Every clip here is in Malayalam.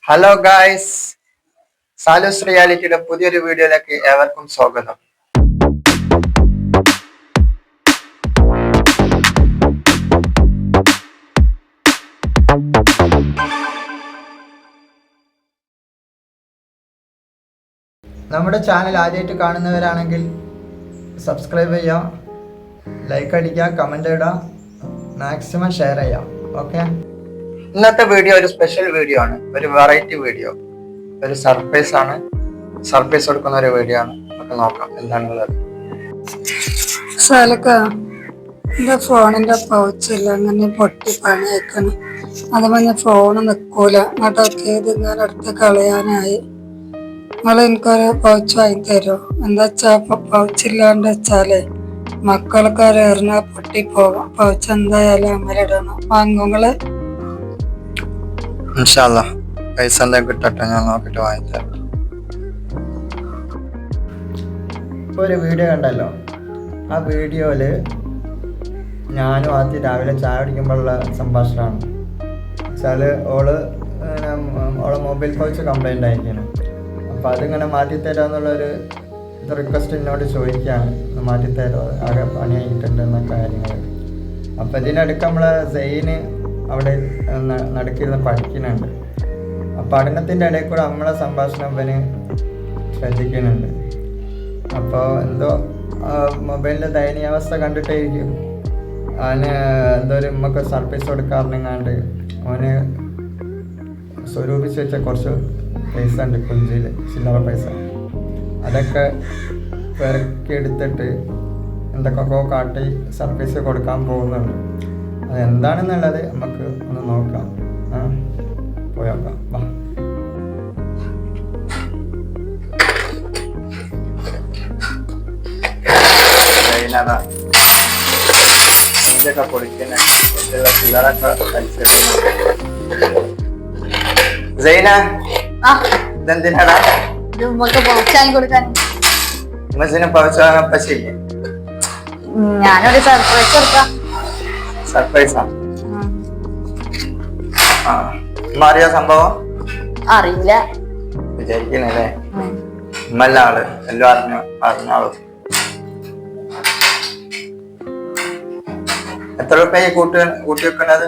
ഹലോ ഗായ്സ്, സാലൂസ് റിയാലിറ്റിയുടെ പുതിയൊരു വീഡിയോയിലേക്ക് ഏവർക്കും സ്വാഗതം. നമ്മുടെ ചാനൽ ആദ്യമായിട്ട് കാണുന്നവരാണെങ്കിൽ സബ്സ്ക്രൈബ് ചെയ്യാം, ലൈക്ക് അടിക്കുക, കമൻ്റ് ഇടാം, മാക്സിമം ഷെയർ ചെയ്യാം. ഓക്കെ, ഇന്നത്തെ വീഡിയോ ഒരു സ്പെഷ്യൽ വീഡിയോ ആണ്, ഒരു വെറൈറ്റി വീഡിയോ, ഒരു സർപ്രൈസ് ആണ്. സർപ്രൈസ് കൊടുക്കുന്ന ഒരു വീഡിയോ ആണ്. നമുക്ക് നോക്കാം എന്താണുള്ളത്. എന്റെ ഫോണിന്റെ പൗച്ചില്ല, അങ്ങനെ പൊട്ടി പണിയേക്കണം. അതുപോലെ ഫോണ് നിൽക്കൂല, അങ്ങോട്ടൊക്കെ ഇത് ഇങ്ങനെ എടുത്ത് കളയാനായി. നിങ്ങൾ എനിക്കൊരു പൗച്ച് വാങ്ങി തരുമോ? എന്താ വെച്ചാ പൗച്ചില്ലാണ്ട് വെച്ചാലേ മക്കൾക്ക് എറിഞ്ഞാൽ പൊട്ടിപ്പോകും. പൗച്ച് എന്തായാലും അങ്ങനെ ഇടണം. വാങ്ങുങ്ങള് പൈസ എന്തെങ്കിലും കിട്ടട്ടെ, ഞാൻ നോക്കിട്ട് വാങ്ങിത്തരാം. ഇപ്പോൾ ഒരു വീഡിയോ കണ്ടല്ലോ, ആ വീഡിയോയില് ഞാനും ആദ്യം രാവിലെ ചായ കുടിക്കുമ്പോഴുള്ള സംഭാഷണമാണ്. വെച്ചാല് ഓളെ മൊബൈൽ പൗച്ച് കംപ്ലൈൻ്റ് ആയിരിക്കണം. അപ്പോൾ അതിങ്ങനെ മാറ്റിത്തരാമെന്നുള്ളൊരു റിക്വസ്റ്റ് എന്നോട് ചോദിക്കുകയാണ്, മാറ്റിത്തരോ, ആകെ പണിയായിട്ടുണ്ട് എന്ന കാര്യങ്ങൾ. അപ്പോൾ ഇതിനടുക്ക് നമ്മളെ സെയിന് അവിടെ നടുക്കിരുന്ന് പഠിക്കുന്നുണ്ട്. ആ പഠനത്തിൻ്റെ ഇടയിൽ കൂടെ നമ്മളെ സംഭാഷണം ഇവന് ശ്രദ്ധിക്കുന്നുണ്ട്. അപ്പോൾ എന്തോ മൊബൈലിൻ്റെ ദയനീയാവസ്ഥ കണ്ടിട്ടായിരിക്കും അവന് എന്തോ ഒരു നമുക്ക് സർപ്രൈസ് കൊടുക്കാറുണ്ടെങ്ങാണ്ട് അവന് സ്വരൂപിച്ച് വെച്ച കുറച്ച് പൈസ ഉണ്ട്, കുഞ്ചിൽ ചില്ലറ പൈസ. അതൊക്കെ പെറുക്കി എടുത്തിട്ട് എന്തൊക്കെയൊക്കെ കാട്ടി സർപ്രൈസ് കൊടുക്കാൻ പോകുന്നുണ്ട്. അതെന്താണെന്നുള്ളത് നമുക്ക് ഒന്ന് നോക്കാം. പോയോക്കാം, വാ. ഇതെന്തിനാടാ? ഞാനൊരു സർപ്രൈസ് കൊടുക്കാം. സർപ്രൈസാ? അറിയോ സംഭവം? അറിയില്ല വിചാരിക്കുന്നല്ലേ. നല്ല ആള് എല്ലാം അറിഞ്ഞാളൂ. എത്ര രൂപ കൂട്ടി വെക്കുന്നത്?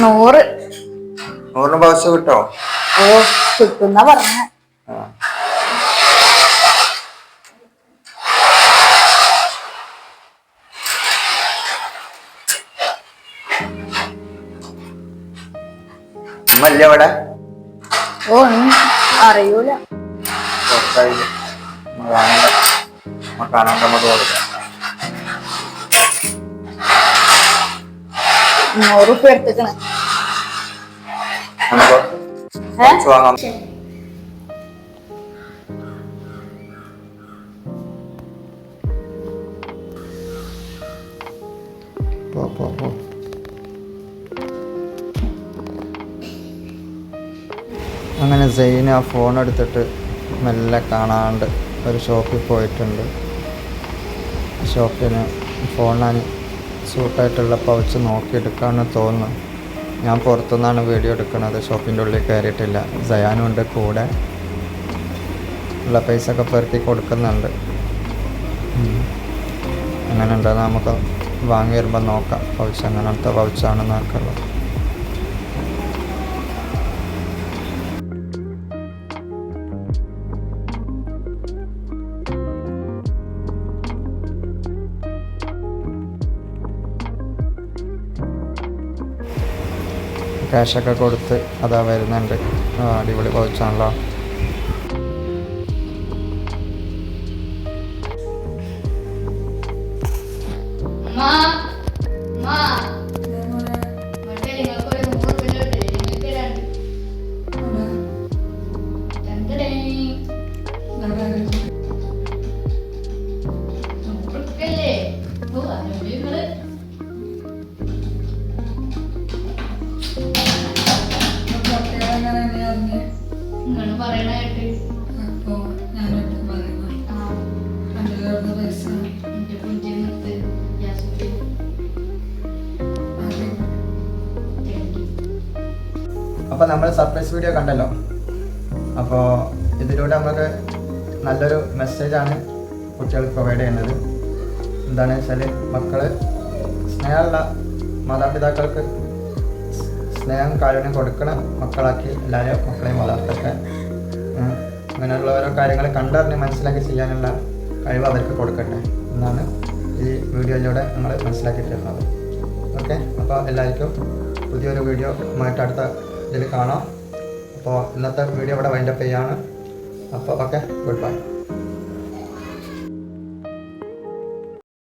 100. 100 പൗച്ച് കിട്ടോ? ഓ, കിട്ടുന്ന പറഞ്ഞ. ഉമ്മല്ലേ അവിടെ? ഓ, അറിയൂല. കാണാൻ നമുക്ക് കൊടുക്കാം. 100 രൂപ എടുത്തേക്കണേ. വാങ്ങാം. അങ്ങനെ സെയിൻ ആ ഫോൺ എടുത്തിട്ട് മെല്ലെ കാണാണ്ട് ഒരു ഷോപ്പിൽ പോയിട്ടുണ്ട്. ഷോപ്പിന് ഫോണിന് സൂട്ടായിട്ടുള്ള പൗച്ച് നോക്കിയെടുക്കാമെന്ന് തോന്നുന്നു. ഞാൻ പുറത്തുനിന്നാണ് വീഡിയോ എടുക്കുന്നത്, ഷോപ്പിൻ്റെ ഉള്ളിൽ കയറിയിട്ടില്ല. സയാനും ഉണ്ട് കൂടെ. ഉള്ള പൈസ ഒക്കെ പെറുക്കി കൊടുക്കുന്നുണ്ട്. അങ്ങനെ ഉണ്ടെന്ന് നമുക്ക് വാങ്ങി വരുമ്പോൾ നോക്കാം പൗച്ച് എങ്ങനത്തെ പൗച്ചാണെന്ന് നോക്കുള്ളൂ. ക്യാഷൊക്കെ കൊടുത്ത് അതാ വരുന്നുണ്ട്. അടിപൊളി പൗച്ചാണല്ലോ. പറയണായിട്ട് അപ്പോൾ നമ്മൾ സർപ്രൈസ് വീഡിയോ കണ്ടല്ലോ. അപ്പോൾ ഇതിലൂടെ നമുക്ക് നല്ലൊരു മെസ്സേജാണ് കുട്ടികൾക്ക് പ്രൊവൈഡ് ചെയ്യുന്നത്. എന്താണെന്ന് വെച്ചാൽ മക്കൾ സ്നേഹമുള്ള മാതാപിതാക്കൾക്ക് സ്നേഹം കാരുണ്യം കൊടുക്കണ മക്കളാക്കി എല്ലാവരും മക്കളെയും വളർത്തട്ടെ. അങ്ങനെയുള്ള ഓരോ കാര്യങ്ങൾ കണ്ടറിഞ്ഞ് മനസ്സിലാക്കി ചെയ്യാനുള്ള കഴിവ് അവർക്ക് കൊടുക്കട്ടെ എന്നാണ് ഈ വീഡിയോയിലൂടെ നമ്മൾ മനസ്സിലാക്കി തരുന്നത്. ഓക്കെ, അപ്പോൾ എല്ലാവർക്കും പുതിയൊരു വീഡിയോ ആയിട്ട് അടുത്ത ഇതിൽ കാണാം. അപ്പോൾ ഇന്നത്തെ വീഡിയോ ഇവിടെ വൈൻഡപ്പ് ചെയ്യാണ്. അപ്പോൾ ഓക്കെ, ഗുഡ് ബൈ.